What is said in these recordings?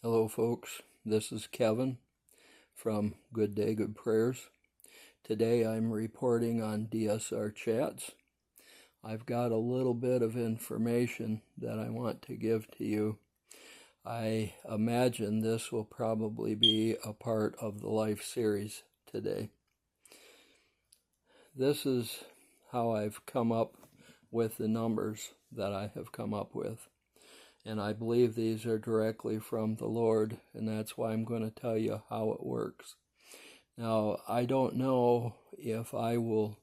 Hello folks, this is Kevin from Good Day, Good Prayers. Today I'm reporting on DSR chats. I've got a little bit of information that I want to give to you. I imagine this will probably be a part of the Life series today. This is how I've come up with the numbers that I have come up with. And I believe these are directly from the Lord, and that's why I'm going to tell you how it works. Now, I don't know if I will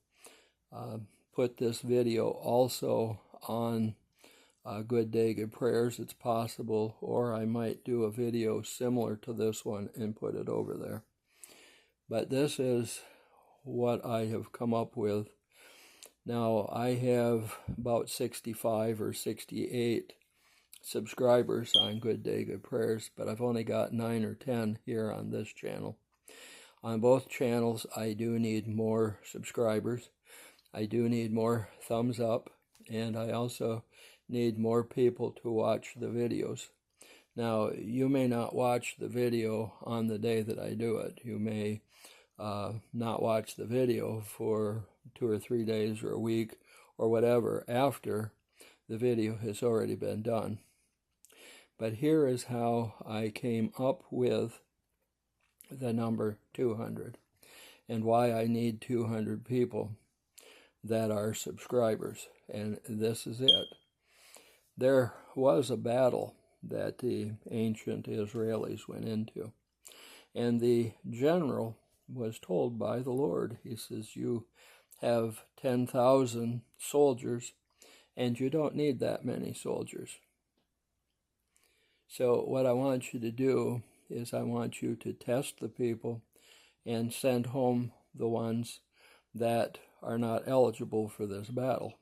put this video also on Good Day, Good Prayers. It's possible, or I might do a video similar to this one and put it over there. But this is what I have come up with. Now, I have about 65 or 68 subscribers on Good Day, Good Prayers, but I've only got 9 or 10 here on this channel. On both channels, I do need more subscribers. I do need more thumbs up, and I also need more people to watch the videos. Now, you may not watch the video on the day that I do it. You may not watch the video for 2 or 3 days or a week or whatever after the video has already been done. But here is how I came up with the number 200 and why I need 200 people that are subscribers. And this is it. There was a battle that the ancient Israelis went into. And the general was told by the Lord, he says, you have 10,000 soldiers and you don't need that many soldiers. So what I want you to do is I want you to test the people and send home the ones that are not eligible for this battle.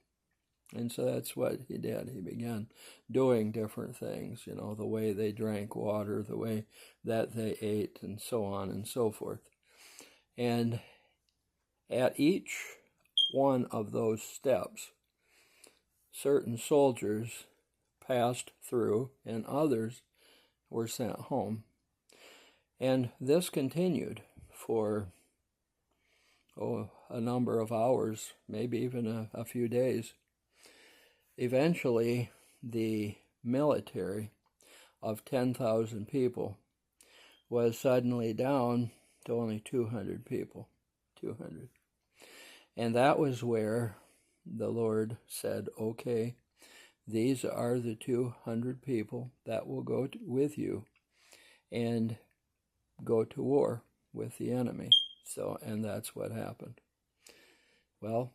And so that's what he did. He began doing different things, you know, the way they drank water, the way that they ate, and so on and so forth. And at each one of those steps, certain soldiers passed through and others were sent home. And this continued for a number of hours, maybe even a few days. Eventually, the military of 10,000 people was suddenly down to only 200 people. 200. And that was where the Lord said, okay, these are the 200 people that will go with you and go to war with the enemy. And that's what happened. Well,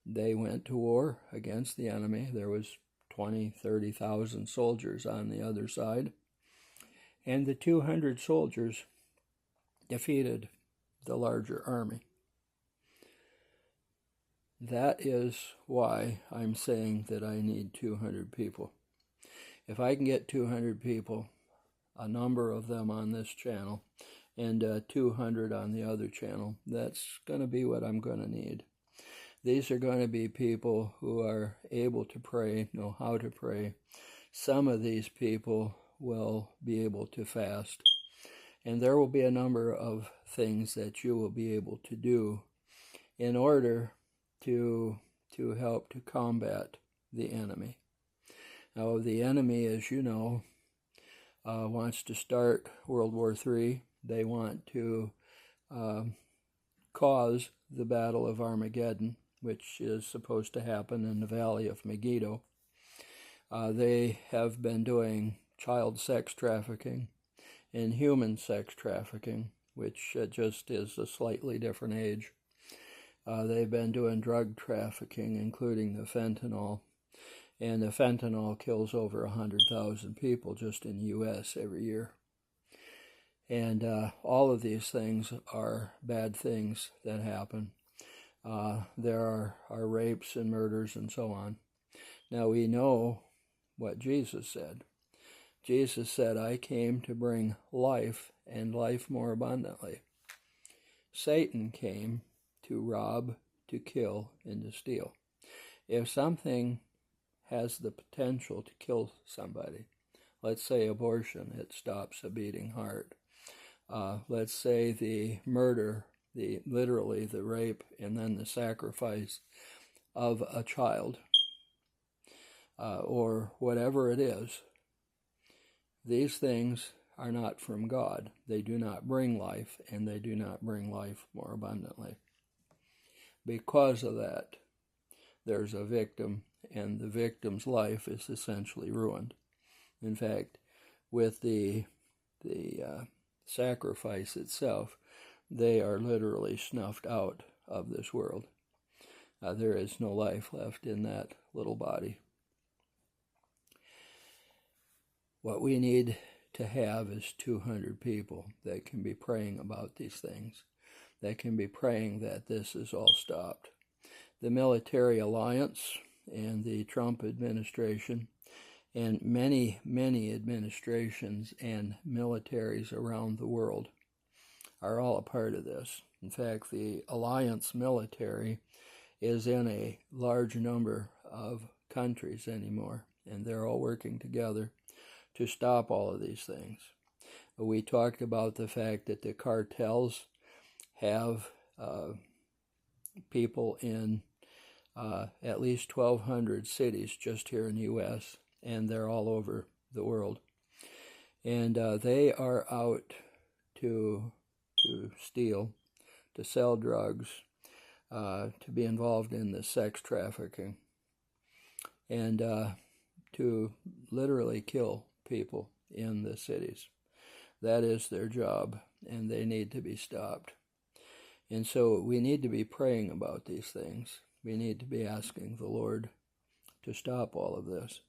they went to war against the enemy. There was 20,000, 30,000 soldiers on the other side. And the 200 soldiers defeated the larger army. That is why I'm saying that I need 200 people. If I can get 200 people, a number of them on this channel, and 200 on the other channel, that's going to be what I'm going to need. These are going to be people who are able to pray, know how to pray. Some of these people will be able to fast. And there will be a number of things that you will be able to do in order to help to combat the enemy. Now, the enemy, as you know, wants to start World War III. They want to cause the Battle of Armageddon, which is supposed to happen in the Valley of Megiddo. They have been doing child sex trafficking and human sex trafficking, which just is a slightly different age. They've been doing drug trafficking, including the fentanyl. And the fentanyl kills over 100,000 people just in the U.S. every year. And all of these things are bad things that happen. There are rapes and murders and so on. Now we know what Jesus said. Jesus said, I came to bring life and life more abundantly. Satan came to rob, to kill, and to steal. If something has the potential to kill somebody, Let's say abortion, it stops a beating heart. Let's say the murder, literally the rape and then the sacrifice of a child, or whatever it is. These things are not from God. They do not bring life, and they do not bring life more abundantly. Because of that, there's a victim, and the victim's life is essentially ruined. In fact, with the sacrifice itself, they are literally snuffed out of this world. There is no life left in that little body. What we need to have is 200 people that can be praying about these things, that can be praying that this is all stopped. The military alliance and the Trump administration and many, many administrations and militaries around the world are all a part of this. In fact, the alliance military is in a large number of countries anymore, and they're all working together to stop all of these things. We talked about the fact that the cartels have people in at least 1,200 cities just here in the U.S., and they're all over the world. And they are out to steal, to sell drugs, to be involved in the sex trafficking, and to literally kill people in the cities. That is their job, and they need to be stopped. And so we need to be praying about these things. We need to be asking the Lord to stop all of this.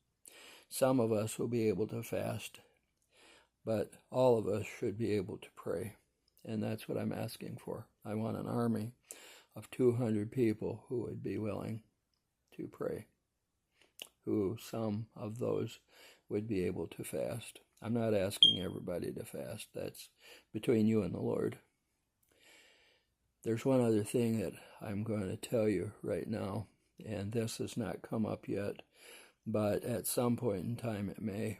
Some of us will be able to fast, but all of us should be able to pray. And that's what I'm asking for. I want an army of 200 people who would be willing to pray, who some of those would be able to fast. I'm not asking everybody to fast. That's between you and the Lord. There's one other thing that I'm going to tell you right now, and this has not come up yet, but at some point in time it may.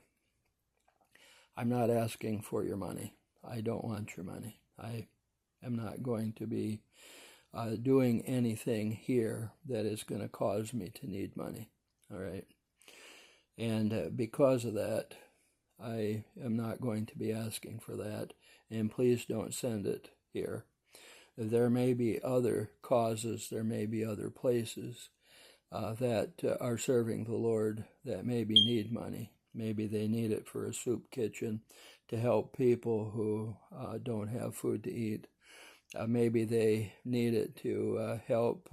I'm not asking for your money. I don't want your money. I am not going to be doing anything here that is going to cause me to need money. All right? And because of that, I am not going to be asking for that. And please don't send it here. There may be other causes, there may be other places that are serving the Lord that maybe need money. Maybe they need it for a soup kitchen to help people who don't have food to eat. Maybe they need it to help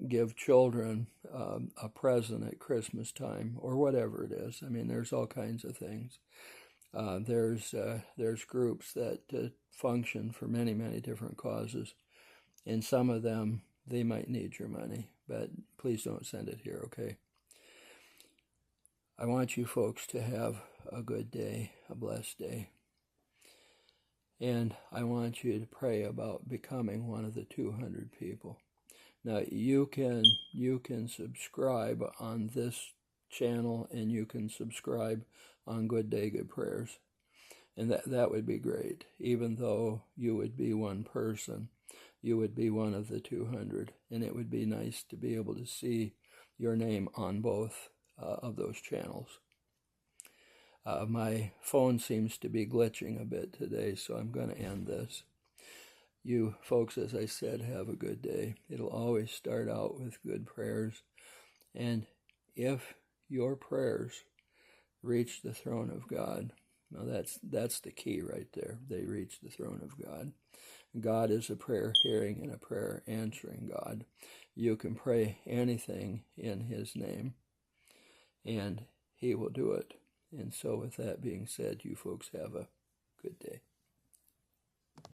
give children a present at Christmas time, or whatever it is. I mean, there's all kinds of things. There's groups that function for many, many different causes, and some of them, they might need your money, but please don't send it here, okay? I want you folks to have a good day, a blessed day, and I want you to pray about becoming one of the 200 people. Now, you can subscribe on this channel, and you can subscribe on Good Day, Good Prayers. And that would be great. Even though you would be one person, you would be one of the 200. And it would be nice to be able to see your name on both of those channels. My phone seems to be glitching a bit today, so I'm going to end this. You folks, as I said, have a good day. It'll always start out with good prayers. And if your prayers reach the throne of God, now that's the key right there. They reach the throne of God. God is a prayer hearing and a prayer answering God. You can pray anything in His name, and He will do it. And so with that being said, you folks have a good day.